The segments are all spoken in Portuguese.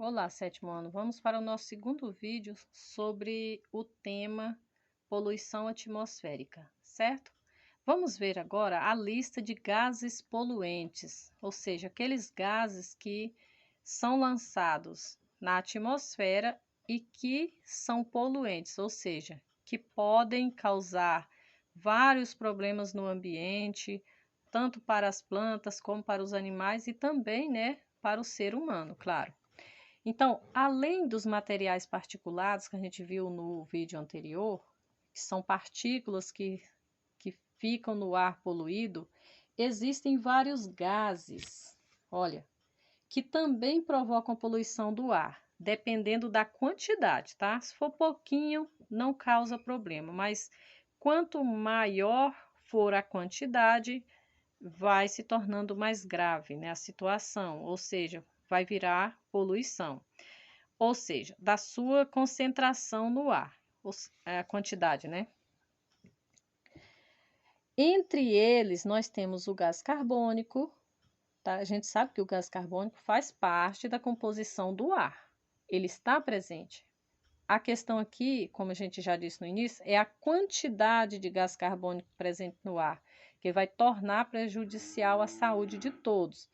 Olá, sétimo ano. Vamos para o nosso segundo vídeo sobre o tema poluição atmosférica, certo? Vamos ver agora a lista de gases poluentes, ou seja, aqueles gases que são lançados na atmosfera e que são poluentes, ou seja, que podem causar vários problemas no ambiente, tanto para as plantas como para os animais e também, né, para o ser humano, claro. Então, além dos materiais particulados que a gente viu no vídeo anterior, que são partículas que ficam no ar poluído, existem vários gases, olha, que também provocam poluição do ar, dependendo da quantidade, tá? Se for pouquinho, não causa problema, mas quanto maior for a quantidade, vai se tornando mais grave, né, a situação, ou seja, vai virar poluição. Ou seja, da sua concentração no ar, a quantidade, né? Entre eles, nós temos o gás carbônico, tá? A gente sabe que o gás carbônico faz parte da composição do ar, ele está presente. A questão aqui, como a gente já disse no início, é a quantidade de gás carbônico presente no ar, que vai tornar prejudicial à saúde de todos.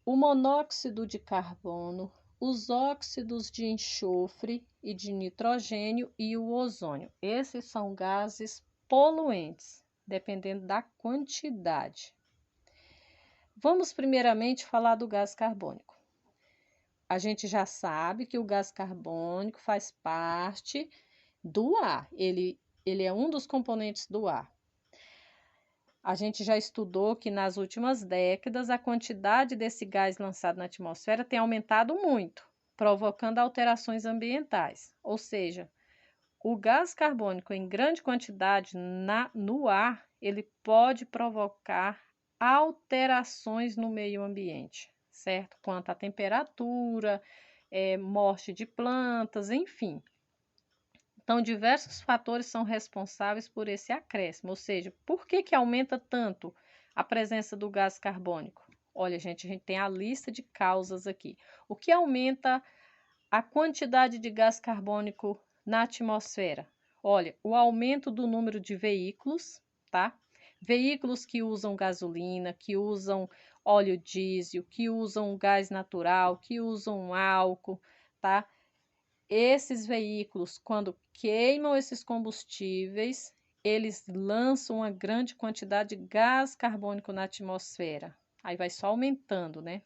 O monóxido de carbono, os óxidos de enxofre e de nitrogênio e o ozônio. Esses são gases poluentes, dependendo da quantidade. Vamos primeiramente falar do gás carbônico. A gente já sabe que o gás carbônico faz parte do ar, ele é um dos componentes do ar. A gente já estudou que nas últimas décadas a quantidade desse gás lançado na atmosfera tem aumentado muito, provocando alterações ambientais. Ou seja, o gás carbônico em grande quantidade no ar, ele pode provocar alterações no meio ambiente, certo? Quanto à temperatura, morte de plantas, enfim. Então, diversos fatores são responsáveis por esse acréscimo, ou seja, por que aumenta tanto a presença do gás carbônico? Olha, gente, a gente tem a lista de causas aqui. O que aumenta a quantidade de gás carbônico na atmosfera? Olha, o aumento do número de veículos, tá? Veículos que usam gasolina, que usam óleo diesel, que usam gás natural, que usam álcool, tá? Esses veículos, quando queimam esses combustíveis, eles lançam uma grande quantidade de gás carbônico na atmosfera. Aí vai só aumentando, né?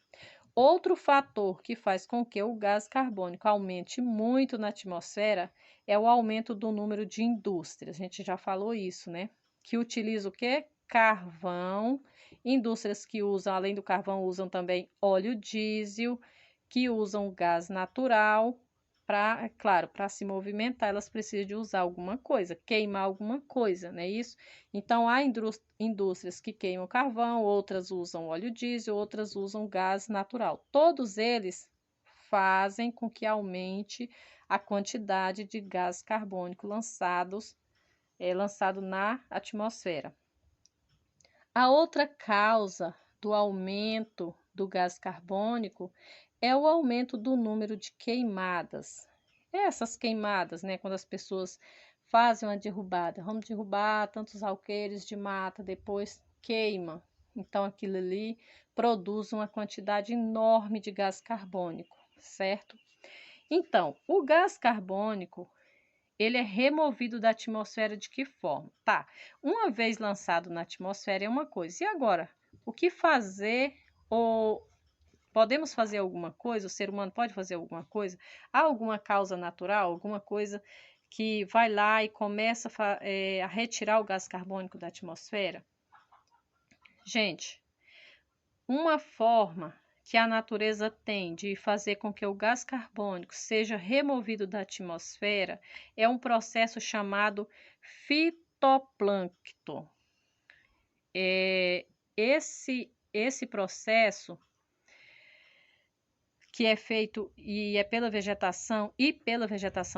Outro fator que faz com que o gás carbônico aumente muito na atmosfera é o aumento do número de indústrias. A gente já falou isso, né? Que utiliza o quê? Carvão. Indústrias que usam, além do carvão, usam também óleo diesel, que usam gás natural. Para, claro, para se movimentar, elas precisam de usar alguma coisa, queimar alguma coisa, não é isso? Então, há indústrias que queimam carvão, outras usam óleo diesel, outras usam gás natural. Todos eles fazem com que aumente a quantidade de gás carbônico lançado na atmosfera. A outra causa do aumento do gás carbônico é o aumento do número de queimadas. Essas queimadas, né, quando as pessoas fazem uma derrubada, vamos derrubar tantos alqueires de mata, depois queima. Então aquilo ali produz uma quantidade enorme de gás carbônico, certo? Então, o gás carbônico, ele é removido da atmosfera de que forma? Tá, uma vez lançado na atmosfera é uma coisa. E agora, o que fazer ou podemos fazer alguma coisa? O ser humano pode fazer alguma coisa? Há alguma causa natural, alguma coisa que vai lá e começa a retirar o gás carbônico da atmosfera? Gente, uma forma que a natureza tem de fazer com que o gás carbônico seja removido da atmosfera é um processo chamado fitoplâncton. Esse processo, que é feito e é pela vegetação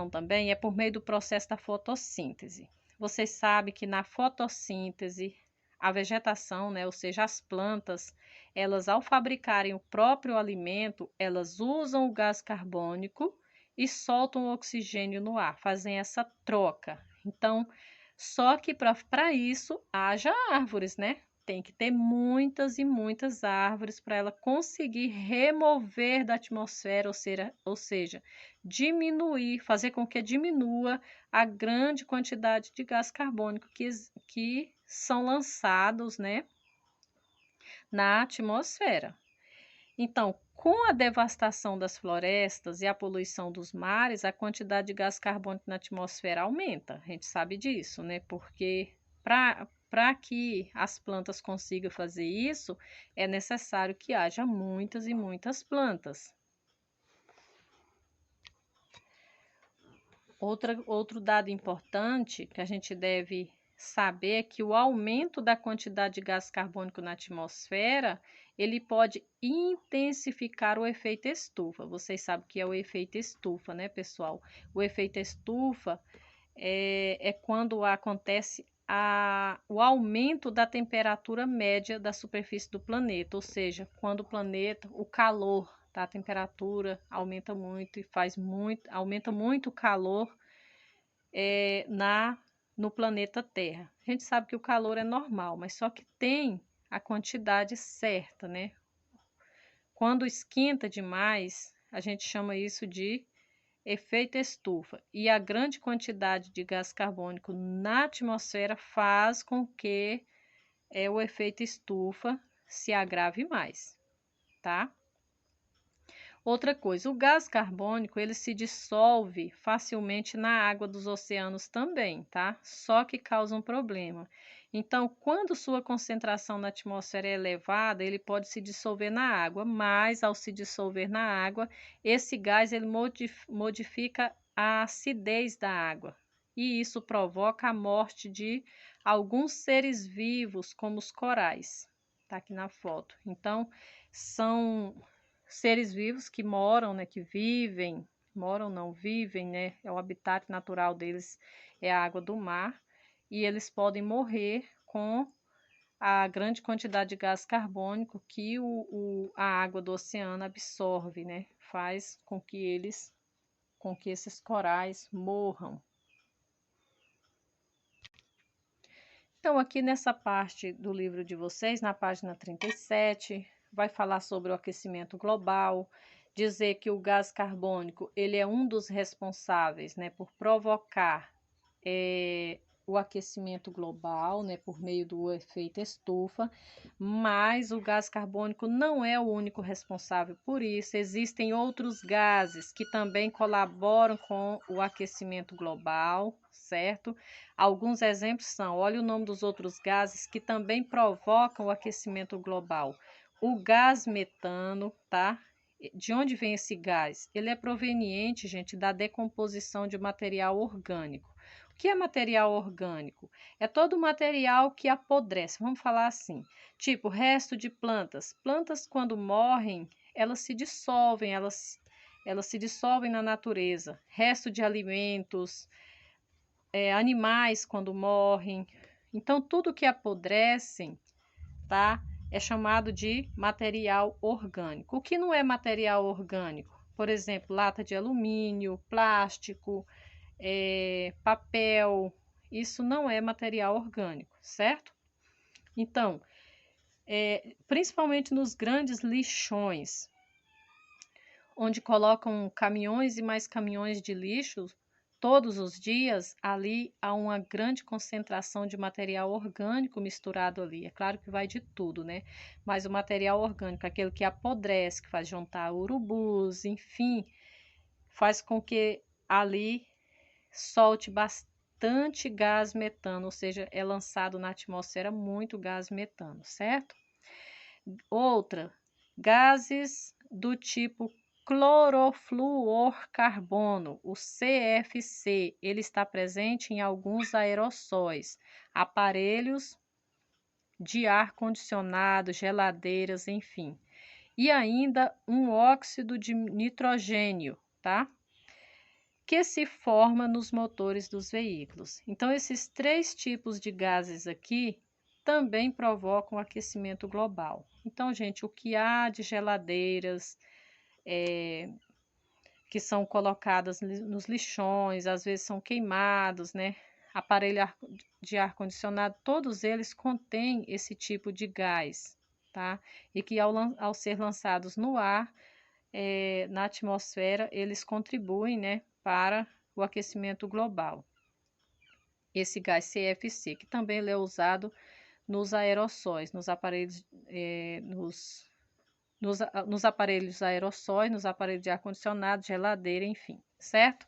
também, é por meio do processo da fotossíntese. Vocês sabem que na fotossíntese a vegetação, né, ou seja, as plantas, elas ao fabricarem o próprio alimento, elas usam o gás carbônico e soltam o oxigênio no ar, fazem essa troca. Então, só que para isso haja árvores, né? Tem que ter muitas e muitas árvores para ela conseguir remover da atmosfera, ou seja, diminuir, fazer com que diminua a grande quantidade de gás carbônico que são lançados, né, na atmosfera. Então, com a devastação das florestas e a poluição dos mares, a quantidade de gás carbônico na atmosfera aumenta. A gente sabe disso, né? Porque para que as plantas consigam fazer isso, é necessário que haja muitas e muitas plantas. Outro dado importante que a gente deve saber é que o aumento da quantidade de gás carbônico na atmosfera, ele pode intensificar o efeito estufa. Vocês sabem que é o efeito estufa, né, pessoal? O efeito estufa é quando acontece o aumento da temperatura média da superfície do planeta, ou seja, quando o calor, tá? A temperatura aumenta muito e aumenta muito o calor no planeta Terra. A gente sabe que o calor é normal, mas só que tem a quantidade certa, né? Quando esquenta demais, a gente chama isso de efeito estufa. E a grande quantidade de gás carbônico na atmosfera faz com que o efeito estufa se agrave mais, tá? Outra coisa, o gás carbônico, ele se dissolve facilmente na água dos oceanos também, tá? Só que causa um problema. Então, quando sua concentração na atmosfera é elevada, ele pode se dissolver na água, mas ao se dissolver na água, esse gás ele modifica a acidez da água. E isso provoca a morte de alguns seres vivos, como os corais. Tá aqui na foto. Então, são seres vivos que moram, né, que vivem, moram não, vivem, né, é o habitat natural deles, é a água do mar, e eles podem morrer com a grande quantidade de gás carbônico que a água do oceano absorve, né, faz com que esses corais morram. Então, aqui nessa parte do livro de vocês, na página 37, vai falar sobre o aquecimento global, dizer que o gás carbônico ele é um dos responsáveis, né, por provocar o aquecimento global, né, por meio do efeito estufa, mas o gás carbônico não é o único responsável por isso. Existem outros gases que também colaboram com o aquecimento global, certo? Alguns exemplos são, olha o nome dos outros gases que também provocam o aquecimento global. O gás metano, tá? De onde vem esse gás? Ele é proveniente, gente, da decomposição de material orgânico. O que é material orgânico? É todo material que apodrece, vamos falar assim, tipo resto de plantas. Plantas, quando morrem, elas se dissolvem, elas se dissolvem na natureza. Resto de alimentos, animais, quando morrem. Então, tudo que apodrece, tá? É chamado de material orgânico. O que não é material orgânico? Por exemplo, lata de alumínio, plástico, papel, isso não é material orgânico, certo? Então, principalmente nos grandes lixões, onde colocam caminhões e mais caminhões de lixo, todos os dias, ali há uma grande concentração de material orgânico misturado ali. É claro que vai de tudo, né? Mas o material orgânico, aquele que apodrece, que faz juntar urubus, enfim, faz com que ali solte bastante gás metano, ou seja, é lançado na atmosfera muito gás metano, certo? Outra, gases do tipo clorofluorcarbono, o CFC, ele está presente em alguns aerossóis, aparelhos de ar condicionado, geladeiras, enfim. E ainda um óxido de nitrogênio, tá? Que se forma nos motores dos veículos. Então, esses três tipos de gases aqui, também provocam o aquecimento global. Então, gente, o que há de geladeiras que são colocadas nos lixões, às vezes são queimados, né? Aparelho de ar-condicionado, todos eles contêm esse tipo de gás, tá? E que ao ser lançados no ar, na atmosfera, eles contribuem, né, para o aquecimento global. Esse gás CFC, que também ele é usado nos aerossóis, nos aparelhos, nos aparelhos aerossóis, nos aparelhos de ar-condicionado, geladeira, enfim, certo?